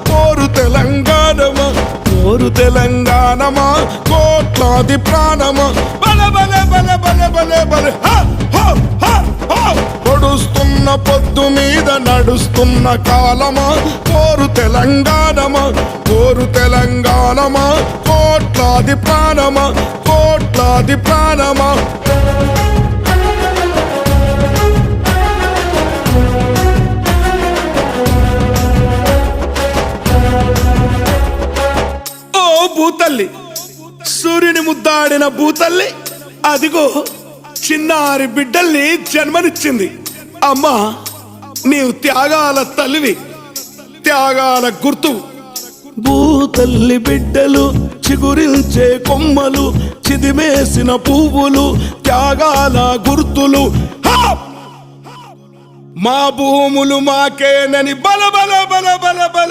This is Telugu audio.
కోరు తెలంగాణమా, కోరు తెలంగాణమా, కోట్లాది ప్రాణమా, బల బల బల బల బల బల పొడుస్తున్న పొద్దు మీద నడుస్తున్న కాలమా, కోరు తెలంగాణమా, కోరు తెలంగాణమా, కోట్లాది ప్రాణమా, కోట్లాది ప్రాణమా. ఓ భూతల్లి, సూర్యుని ముద్దాడిన భూతల్లి, అదిగో చిన్నారి బిడ్డల్ని జన్మనిచ్చింది. అమ్మా, నీవు త్యాగాల తల్లివి, త్యాగాల గుర్తు. భూతల్లి బిడ్డలు చిగురించే కొమ్మలు, చిదిమేసిన పువ్వులు, త్యాగాల గుర్తులు. మా భూములు మాకేనని బల బల బల బల బల